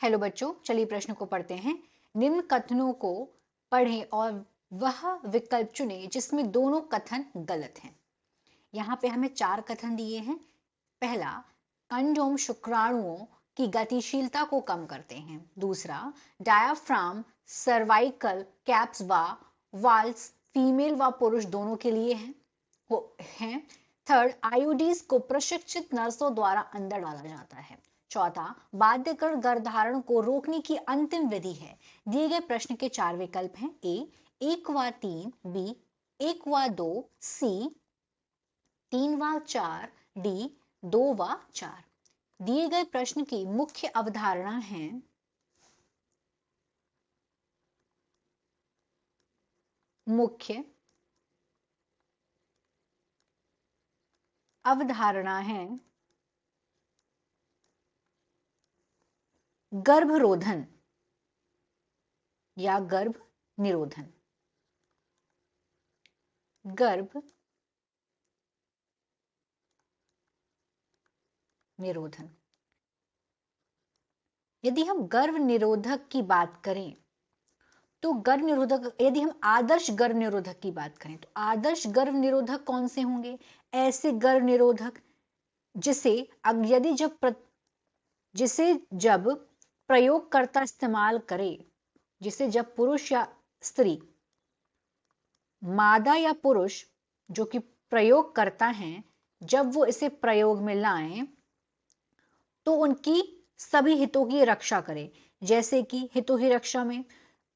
Hello बच्चों, चलिए प्रश्न को पढ़ते हैं। निम्न कथनों को पढ़ें और वह विकल्प चुनें जिसमें दोनों कथन गलत हैं। यहाँ पे हमें 4 कथन दिए हैं। पहला, कंडोम शुक्राणुओं की गतिशीलता को कम करते हैं। दूसरा, डायाफ्राम सर्वाइकल कैप्स व वाल्स फीमेल व पुरुष दोनों के लिए हैं। थर्ड, आईयूडीज को प्रशिक्षित नर्सों द्वारा अंदर डाला जाता है। चौथा, बाध्यकर गर्भधारण को रोकने की अंतिम विधि है। दिए गए प्रश्न के 4 विकल्प हैं। ए 1 व 3, बी 1 व 2, सी 3 व 4, डी 2 व 4। दिए गए प्रश्न की मुख्य अवधारणा है गर्भरोधन या गर्भ निरोधन। गर्भ निरोधन। यदि हम गर्भ निरोधक की बात करें तो गर्भ निरोधक, यदि हम आदर्श गर्भ निरोधक की बात करें तो आदर्श गर्भ निरोधक कौन से होंगे? ऐसे गर्भ निरोधक जिसे जब प्रयोगकर्ता इस्तेमाल करे, जिसे जब पुरुष या स्त्री, मादा या पुरुष जो कि प्रयोग करता है, जब वो इसे प्रयोग में लाएं तो उनकी सभी हितों की रक्षा करे। जैसे कि हितों की रक्षा में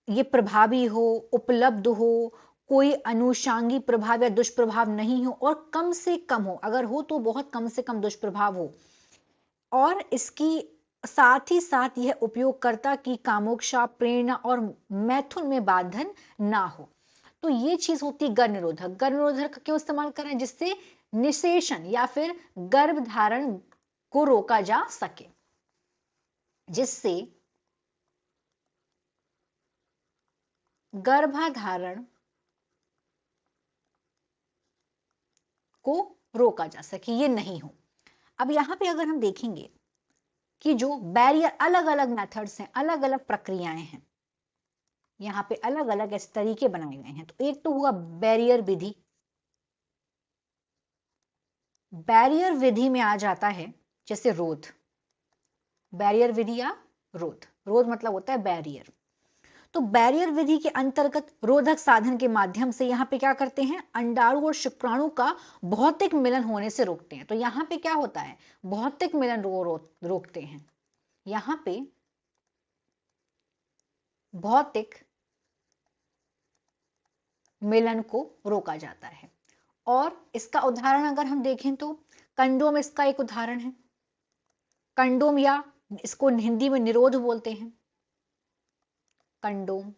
ये प्रभावी हो, उपलब्ध हो, कोई अनुषांगी प्रभाव या दुष्प्रभाव नहीं हो और कम से कम हो, अगर हो तो बहुत कम से कम दुष्प्रभाव हो, और इसकी साथ ही साथ यह उपयोगकर्ता की कामोक्षा, प्रेरणा और मैथुन में बाधन ना हो। तो ये चीज होती है गर्भ निरोधक। गर्भ निरोधक क्यों इस्तेमाल करें? जिससे निषेचन या फिर गर्भधारण को रोका जा सके, जिससे गर्भधारण को रोका जा सके, ये नहीं हो। अब यहां पे अगर हम देखेंगे कि जो बैरियर, अलग अलग मेथड्स हैं, अलग अलग प्रक्रियाएं हैं, यहां पे अलग अलग ऐसे तरीके बनाए गए हैं। तो एक तो हुआ बैरियर विधि। बैरियर विधि में आ जाता है जैसे रोध। बैरियर विधि या रोध, रोध मतलब होता है बैरियर। तो बैरियर विधि के अंतर्गत रोधक साधन के माध्यम से यहां पे क्या करते हैं? अंडाणु और शुक्राणु का भौतिक मिलन होने से रोकते हैं। तो यहां पे क्या होता है? भौतिक मिलन रोकते हैं। यहां पे भौतिक मिलन को रोका जाता है। और इसका उदाहरण अगर हम देखें तो कंडोम इसका एक उदाहरण है। कंडोम, या इसको हिंदी में निरोध बोलते हैं, कंडोम।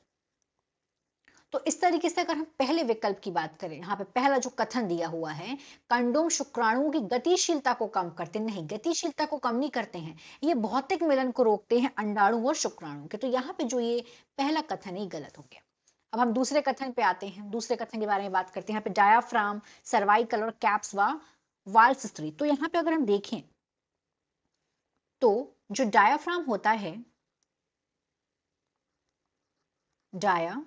तो इस तरीके से अगर हम पहले विकल्प की बात करें, यहां पे पहला जो कथन दिया हुआ है, कंडोम शुक्राणुओं की गतिशीलता को कम करते, नहीं, गतिशीलता को कम नहीं करते हैं, ये भौतिक मिलन को रोकते हैं अंडाणु और शुक्राणु के। तो यहाँ पे जो ये पहला कथन है गलत हो गया। अब हम दूसरे कथन पे आते हैं। दूसरे कथन के बारे में बात करते हैं। यहाँ पे डायाफ्राम, सर्वाइकल और कैप्स व वाल्स स्त्री। तो यहाँ पे अगर हम देखें तो जो डायाफ्राम होता है, डायाफ्राम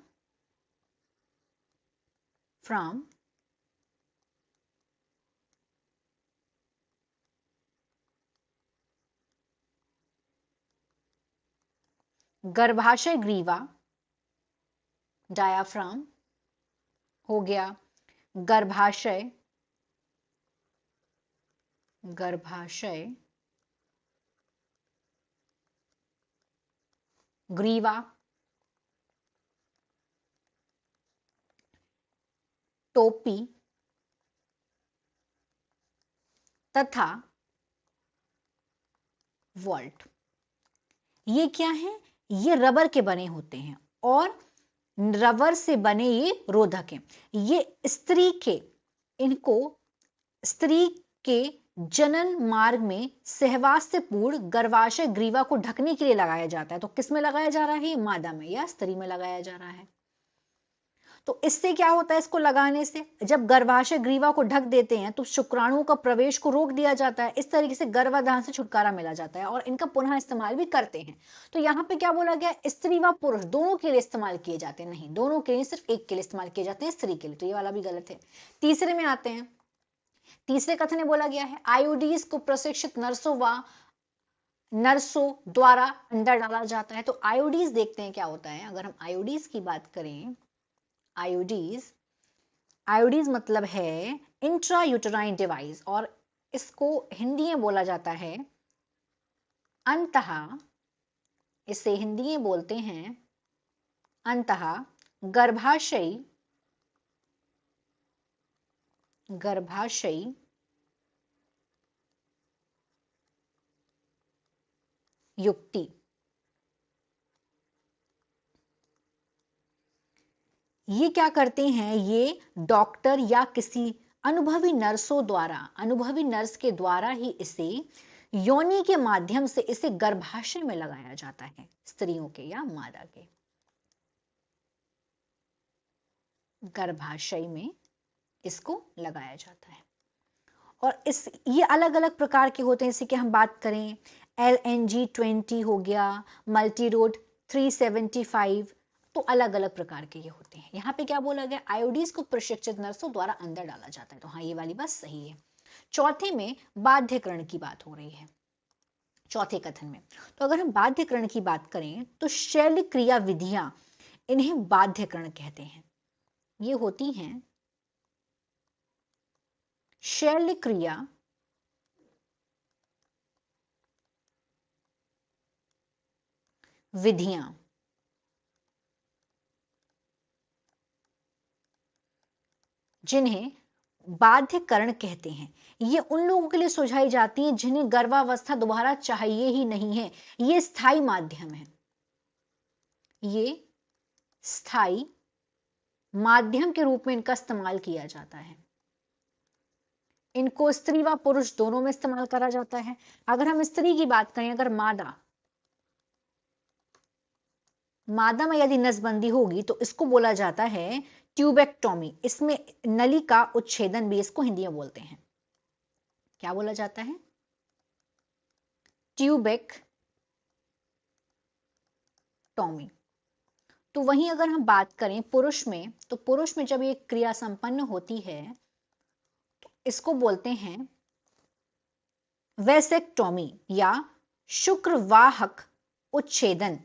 गर्भाशय ग्रीवा, डायाफ्राम हो गया गर्भाशय ग्रीवा, टोपी तथा वॉल्ट। ये क्या है? ये रबर के बने होते हैं और रबर से बने ये रोधक हैं। ये स्त्री के जनन मार्ग में सहवास से पूर्ण गर्भाशय ग्रीवा को ढकने के लिए लगाया जाता है। तो किस में लगाया जा रहा है? मादा में या स्त्री में लगाया जा रहा है। तो इससे क्या होता है, इसको लगाने से जब गर्भाशय ग्रीवा को ढक देते हैं तो शुक्राणुओं का प्रवेश को रोक दिया जाता है। इस तरीके से गर्भाधान से छुटकारा मिला जाता है और इनका पुनः इस्तेमाल भी करते हैं। तो यहाँ पे क्या बोला गया, स्त्री व पुरुष दोनों के लिए इस्तेमाल किए जाते हैं, नहीं, दोनों के लिए, सिर्फ एक के लिए इस्तेमाल किए जाते हैं, स्त्री के लिए, तो ये वाला भी गलत है। तीसरे में आते हैं, तीसरे कथन में बोला गया है आईओडीज को प्रशिक्षित नर्सों द्वारा अंदर डाला जाता है। तो आयोडीज देखते हैं क्या होता है। अगर हम आयोडीज की बात करें, आयोडीज मतलब है इंट्रा यूटेराइन डिवाइस, और इसको हिंदी में बोला जाता है अंतः, इसे हिंदी में बोलते हैं अंतः गर्भाशयी युक्ति। ये क्या करते हैं, ये डॉक्टर या किसी अनुभवी नर्सों द्वारा, अनुभवी नर्स के द्वारा ही इसे योनि के माध्यम से इसे गर्भाशय में लगाया जाता है, स्त्रियों के या मादा के गर्भाशय में इसको लगाया जाता है। और ये अलग अलग प्रकार के होते हैं। जैसे कि हम बात करें LNG-20 हो गया, मल्टीरोड 375, तो अलग अलग प्रकार के ये होते हैं। यहाँ पे क्या बोला गया, आयोडीज को प्रशिक्षित नर्सों द्वारा अंदर डाला जाता है, तो हाँ ये वाली बात सही है। चौथे में बाध्यकरण की बात हो रही है, चौथे कथन में। तो अगर हम बाध्यकरण की बात करें तो शैल क्रिया विधियां, इन्हें बाध्यकरण कहते हैं। ये होती हैं शैल क्रिया विधियां, जिन्हें बाध्यकरण कहते हैं। ये उन लोगों के लिए सुझाई जाती हैं जिन्हें गर्भावस्था दोबारा चाहिए ही नहीं है। ये स्थायी माध्यम है, ये स्थायी माध्यम के रूप में इनका इस्तेमाल किया जाता है। इनको स्त्री व पुरुष दोनों में इस्तेमाल करा जाता है। अगर हम स्त्री की बात करें, अगर मादा में यदि नसबंदी होगी तो इसको बोला जाता है ट्यूबेक्टोमी। इसमें नली का उच्छेदन भी इसको हिंदी में बोलते हैं। क्या बोला जाता है, ट्यूबेक्टोमी। तो वहीं अगर हम बात करें पुरुष में, तो पुरुष में जब ये क्रिया संपन्न होती है तो इसको बोलते हैं वेसेक्टोमी या शुक्रवाहक उच्छेदन।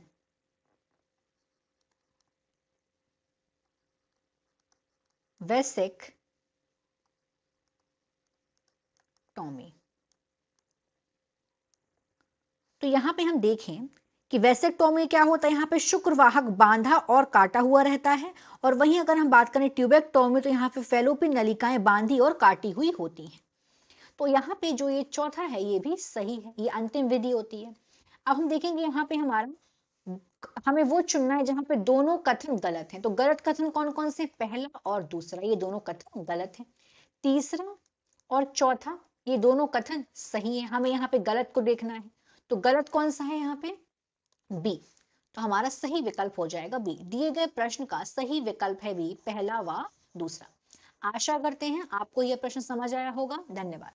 वेसेक्टोमी। तो यहां पे हम देखें कि वेसेक्टोमी क्या होता है, यहाँ पे शुक्रवाहक बांधा और काटा हुआ रहता है। और वहीं अगर हम बात करें ट्यूबेक्टोमी, तो यहाँ पे फैलोपियन नलिकाएं बांधी और काटी हुई होती हैं। तो यहाँ पे जो ये चौथा है ये भी सही है, ये अंतिम विधि होती है। अब हम देखेंगे यहाँ पे हमें वो चुनना है जहां पे दोनों कथन गलत हैं। तो गलत कथन कौन कौन से, पहला और दूसरा, ये दोनों कथन गलत हैं। तीसरा और चौथा ये दोनों कथन सही है। हमें यहाँ पे गलत को देखना है। तो गलत कौन सा है यहाँ पे, बी। तो हमारा सही विकल्प हो जाएगा बी। दिए गए प्रश्न का सही विकल्प है बी, पहला व दूसरा। आशा करते हैं आपको यह प्रश्न समझ आया होगा। धन्यवाद।